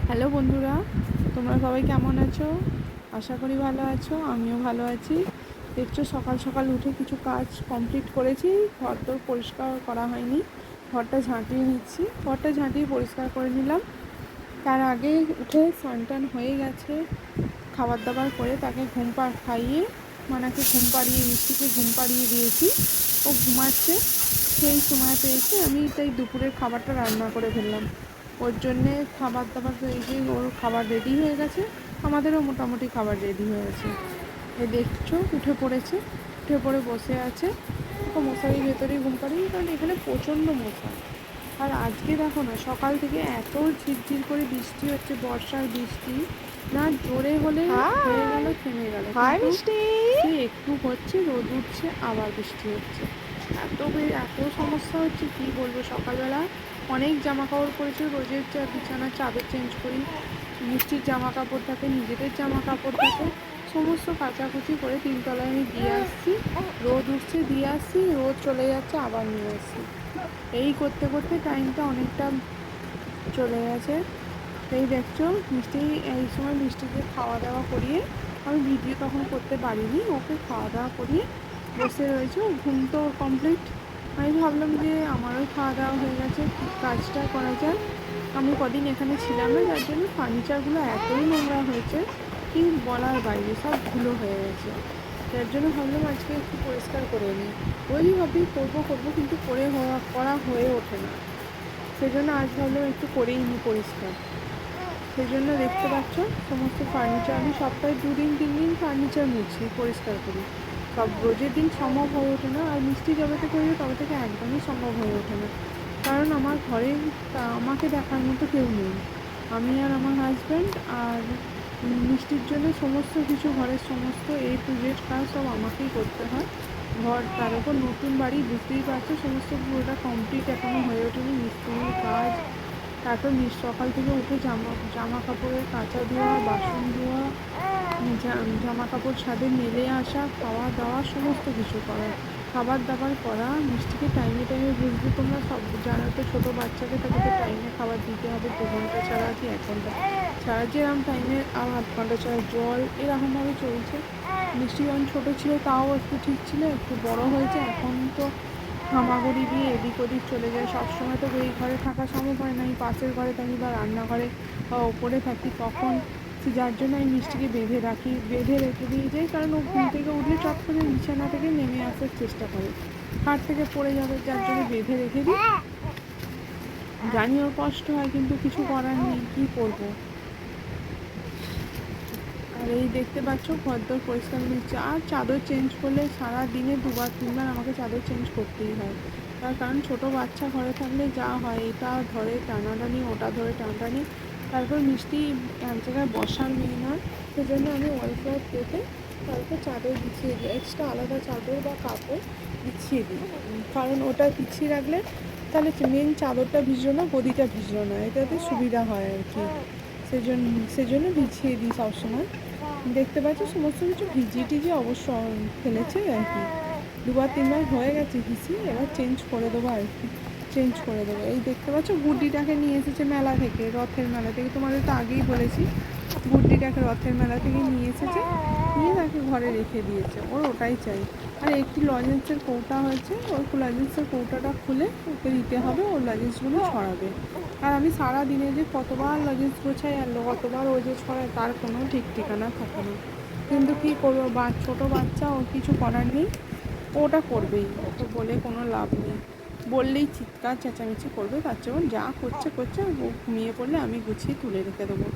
Hello বন্ধুরা, তোমরা সবাই কেমন আছো? আশা করি ভালো আছো, আমিও ভালো আছি। দেখছো সকাল সকাল উঠে কিছু কাজ কমপ্লিট করেছি। ঘর তো পরিষ্কার করা হয়নি, ঘরটা ঝাঁটিয়ে নিচ্ছি। ঘরটা ঝাঁটিয়ে পরিষ্কার করে নিলাম। তার আগে উঠে স্নান টান হয়ে গেছে, খাবার দাবার করে তাকে খাইয়ে মানাকে ঘুম পাড়িয়ে মিষ্টিকে ঘুম পাড়িয়ে দিয়েছি। ও ঘুমাচ্ছে, সেই সময় পেয়েছি আমি, তাই দুপুরের খাবারটা রান্না করে ফেললাম। ওর জন্যে খাবার দাবার এই যে ওর খাবার রেডি হয়ে গেছে, আমাদেরও মোটামুটি খাবার রেডি হয়ে গেছে। এই দেখছো উঠে পড়েছে, উঠে পড়ে বসে আছে। ওকে মশারির ভেতরেই ঘুম পাড়ি, কারণ এখানে প্রচণ্ড মশা। আর আজকে দেখো না, সকাল থেকে এত ঝিরঝির করে বৃষ্টি হচ্ছে, বর্ষার বৃষ্টি, না জোরে হলে হয়ে গেল থেমে গেল, কিন্তু সে একটু হচ্ছে, রোদ উঠছে, আবার বৃষ্টি হচ্ছে। এত সমস্যা হচ্ছে কি বলবো। সকালবেলা অনেক জামা কাপড় পরেছে, রোজের বিছানার চাদর চেঞ্জ করি, মিষ্টির জামা কাপড় থাকে, নিজেদের জামা কাপড় থাকে, সমস্ত কাচাকুচি করে তিনতলায় আমি দিয়ে আসছি। রোদ উঠছে দিয়ে আসছি, রোদ চলে যাচ্ছে আবার নিয়ে আসছি। এই করতে করতে টাইমটা অনেকটা চলে গেছে। এই দেখছো মিষ্টি, এই সময় মিষ্টিকে খাওয়া দাওয়া করিয়ে, আমি ভিডিও তখন করতে পারিনি, ওকে খাওয়া দাওয়া করিয়ে বসে রয়েছে। ঘুম তো কমপ্লিট। আমি ভাবলাম যে আমারও খাওয়া দাওয়া হয়ে গেছে, কাজটা করা যায়। আমি কদিন এখানে ছিলাম না, যার জন্য ফার্নিচারগুলো এতই নোংরা হয়েছে কি বলার বাইরে, সব ধুলো হয়ে গেছে। যার জন্য ভাবলাম আজকে একটু পরিষ্কার করে নিই। ওই ভাবি করবো কিন্তু করা হয়ে ওঠে না। সেজন্য আজ ভাবলাম একটু করেই নিই পরিষ্কার। সেই জন্য দেখতে পাচ্ছ সমস্ত ফার্নিচার আমি সপ্তাহে 2 দিন 3 দিন ফার্নিচার মুছি, পরিষ্কার করি। সব রোজের দিন সম্ভব হয়ে ওঠে না, আর মিষ্টি যবে থেকে হয়েছে তবে থেকে একদমই সম্ভব হয়ে ওঠে না। কারণ আমার ঘরে আমাকে দেখার মতো কেউ নেই। আমি আর আমার হাজব্যান্ড আর মিষ্টির জন্য সমস্ত কিছু, ঘরের সমস্ত A to Z কাজ সব আমাকেই করতে হয়। ঘর, তার উপর নতুন বাড়ি, বুঝতেই পারছো সমস্ত পুরোটা কমপ্লিট এখনও হয়ে ওঠেনি, মিস্ত্রির কাজ। তারপর সকাল থেকে উঠে জামা কাপড়ের কাচা ধোয়া, বাসন ধোয়া, জামা কাপড় ছাদে মেলে আসা, খাওয়া দাওয়া সমস্ত কিছু করা, খাবার দাবার করা, মিষ্টিকে টাইমে টাইমে, বুঝতে তোমরা সব জানো তো, ছোটো বাচ্চাকে তাকে টাইমে খাবার দিতে হবে, 2 ঘন্টা ছাড়া কি 1 ঘন্টা ছাড়া, যেরকম টাইমে আর 8 ঘন্টা ছাড়া জল, এরকমভাবে চলছে। মিষ্টি যখন ছোটো ছিল তাও একটু ঠিক ছিল, একটু বড় হয়েছে, এখন তো হামাগুড়ি দিয়ে এদিক ওদিক চলে যায়। সবসময় তো এই ঘরে থাকা সম্ভব হয় না, আমি পাশের ঘরে থাকি বা রান্নাঘরে বা ওপরে থাকি, তখন যার জন্য আমি মিষ্টিকে বেঁধে রেখে দিয়ে যাই। কারণ ও ঘুম থেকে উঠলে চট করে বিছানা থেকে নেমে আসার চেষ্টা করে, খাট থেকে পড়ে যাবে, যার জন্য বেঁধে রেখে দিই। জানি ওর কষ্ট হয়, কিন্তু কিছু করার নেই, কী করবো। আর এই দেখতে পাচ্ছ ঘরদোর পরিষ্কার নিচ্ছে। আর চাদর চেঞ্জ করলে সারা দিনে 2-3 বার আমাকে চাদর চেঞ্জ করতেই হয়। তার কারণ ছোটো বাচ্চা ঘরে থাকলে যা হয়, এটা ধরে টানাটানি, ওটা ধরে টানাটানি। তারপর মিষ্টি এক জায়গায় বসার মেয়ে নয়, সেজন্য আমি ওয়ালফ্লাওয়ার পেতে তারপর চাদর বিছিয়ে দিই, এক্সট্রা আলাদা চাদর বা কাপড় বিছিয়ে দিই। কারণ ওটা বিছিয়ে রাখলে তাহলে মেন চাদরটা ভিজলো না, গদিটা ভিজলো না, এটাতে সুবিধা হয় আর কি। সেজন্য বিছিয়ে দিই সবসময়। দেখতে পাচ্ছি সমস্ত কিছু ভিজিয়ে অবশ্য ফেলেছে আর কি। 2-3 বার হয়ে গেছে ভিজিয়ে, এবার চেঞ্জ করে দেবো আর কি, চেঞ্জ করে দেবো। এই দেখতে পাচ্ছ গুড্ডিটাকে নিয়ে এসেছে মেলা থেকে, রথের মেলা থেকে, তোমাদের তো আগেই বলেছি। গুড্ডিটাকে রথের মেলা থেকে নিয়ে এসেছে, নিয়ে তাকে ঘরে রেখে দিয়েছে, ওর ওটাই চাই। আর একটি লজেন্সের কৌটা হয়েছে, ওই লজেন্সের কৌটাটা খুলে ওকে দিতে হবে, ওর লজেন্সগুলো ছড়াবে। আর আমি সারা দিনে যে কতবার লজেন্স গোছাই আর কতবার ও যে ছড়ায় তার কোনো ঠিক ঠিকানা থাকে না। কিন্তু কী করবো, ছোটো বাচ্চা, ওর কিছু করার নেই, ওটা করবেই, ওকে বলে কোনো লাভ নেই। বললেই চিৎকার চেঁচামেচি করবে, তার চেয়ে যা করছে ও ঘুমিয়ে পড়লে আমি গুছিয়ে তুলে রেখে দেবো।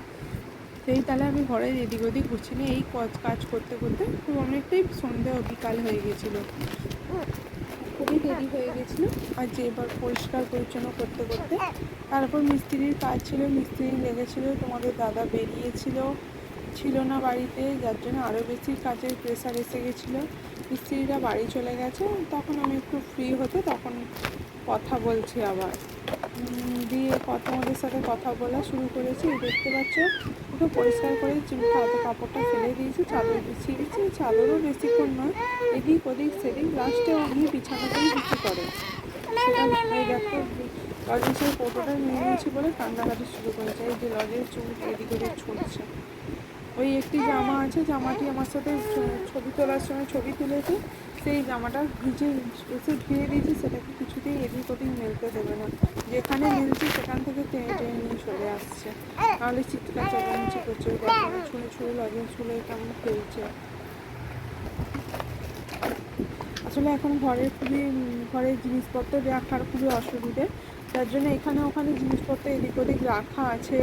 সেই তাহলে আমি ঘরের এদিক ওদিক গুছিয়ে নিয়ে এই কাজ করতে করতে খুব অনেকটাই সন্ধে বিকাল হয়ে গেছিলো, খুবই দেরি হয়ে গেছিলো। আর যে এবার পরিষ্কার পরিচ্ছন্ন করতে করতে তারপর মিস্ত্রির কাজ ছিল, মিস্ত্রি লেগেছিলো, তোমাদের দাদা ছিল না বাড়িতে, যার জন্য আরও বেশি কাজের প্রেশার এসে গেছিলো। মিস্ত্রিরা বাড়ি চলে গেছে, তখন আমি একটু ফ্রি হতে তখন কথা বলছি আবার, দিয়ে তোমাদের সাথে কথা বলা শুরু করেছি। দেখতে পাচ্ছ একটু পরিষ্কার করে কাপড়টা ফেলে দিয়েছি, চাদর বিছিয়ে দিচ্ছি। চাদরও বেশিক্ষণ নয়, এদিক ওদিক সেদিক, লাস্টে উনি বিছানাতেই বিক্রি করে। সেটা দেখো লজেন্সের ফটোটা নিয়ে নিয়েছি বলে কান্নাকাটি শুরু করেছে। এই যে লজের চুল এদিকে ওদিক ছুটছে। ওই একটি জামা আছে, জামাটি আমার সাথে ছবি তোলার সময় ছবি তুলেছে, সেই জামাটা ভিজে এসে ধুয়ে দিয়েছি, সেটাকে কিছুতেই এদিক ওদিক মেলতে দেবে না। যেখানে মিলছে সেখান থেকে টেনে টেনে নিয়ে চলে আসছে, নাহলে চিৎকার চেঁচামেচি করছে। ছুঁড়ে ছুঁড়ে লজেন্স ছুঁড়ে কেমন খেলছে। আসলে এখন ঘরের জিনিসপত্র রাখার খুবই অসুবিধে, যার জন্য এখানে ওখানে জিনিসপত্র এদিক ওদিক রাখা আছে।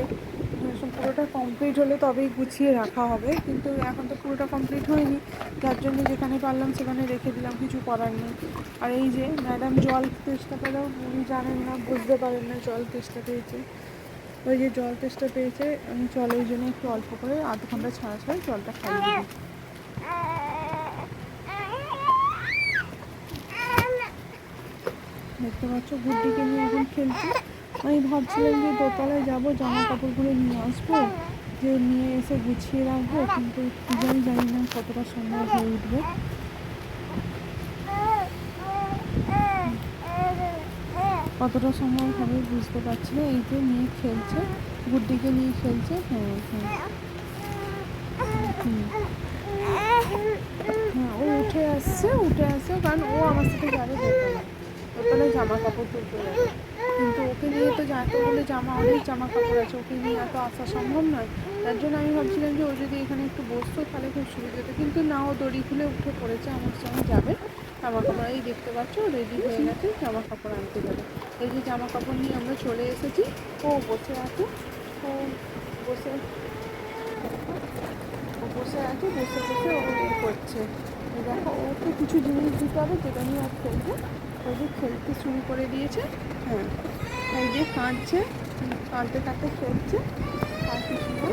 পুরোটা কমপ্লিট হলে তবেই গুছিয়ে রাখা হবে, কিন্তু এখন তো পুরোটা কমপ্লিট হয়নি, যার জন্য যেখানে পারলাম সেখানে রেখে দিলাম, কিছু করার নেই। আর এই যে ম্যাডাম জল তেষ্টা পেলেও উনি জানেন না, বুঝতে পারেন না জল তেষ্টা পেয়েছে। ওই যে জল তেষ্টা পেয়েছে, আমি জলের জন্য একটু অল্প করে আধ ঘন্টা ছাড়া ছাড়া জলটা খাইয়ে দিই। দেখতে পাচ্ছ গুড্ডিকে নিয়ে এখন খেলছি। আমি ভাবছিলাম যে দোতলায় যাবো, জামা কাপড়গুলো নিয়ে আসবো, যে নিয়ে এসে গুছিয়ে রাখবো, কিন্তু জানি না কতটা সম্ভব হয়ে উঠবে। কতটা সময় হবে বুঝতে পারছি না। এই যে নিয়ে খেলছে, গুড্ডিকে নিয়ে খেলছে। হ্যাঁ হ্যাঁ হ্যাঁ, ও উঠে আসছে কারণ ও আমার সাথে যাবে দোতলায় জামা কাপড় তুলতে যাবে, কিন্তু ওকে নিয়ে তো এতগুলো অনেক জামা কাপড় আছে, ওকে নিয়ে এত আসা সম্ভব নয়। তার জন্য আমি ভাবছিলাম যে ও যদি এখানে একটু বসতো তাহলে খুব সুবিধা হতো, কিন্তু না, ও দড়ি খুলে উঠে পড়েছে, আমার সঙ্গে যাবে জামা কাপড়। এই দেখতে পাচ্ছ রেডি হয়ে গেছে, জামা কাপড় আনতে যাবে। এই যে জামা কাপড় নিয়ে আমরা চলে এসেছি, ও বসে আছে, ও বসে বসে ও করছে। দেখো, ওকে কিছু জিনিস দিতে হবে যেটা নিয়ে ও খেলবে। ওই যে খেলতে শুরু করে দিয়েছে। হ্যাঁ, এই যে কাঁদছে, কাঁদতে খেলছে। আর কিছু না।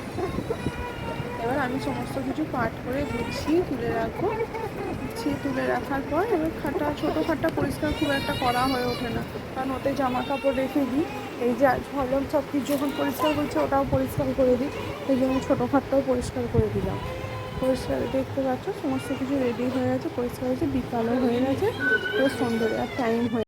এবার আমি সমস্ত কিছু পাট করে গুছিয়ে তুলে রাখবো। গুছিয়ে তুলে রাখার পর এবার ছোটো খাটটা পরিষ্কার খুব একটা করা হয়ে ওঠে না, কারণ ওতে জামা কাপড় রেখে দিই। এই যে ভাবলাম সব কিছু যখন পরিষ্কার করছে ওটাও পরিষ্কার করে দিই, এই জন্য ছোটো খাটটাও পরিষ্কার করে দিলাম। পরিষ্কার দেখতে পাচ্ছ সমস্ত কিছু রেডি হয়ে গেছে, পরিষ্কার হয়েছে, বিকালও হয়ে গেছে, তো সন্ধ্যে টাইম হয়ে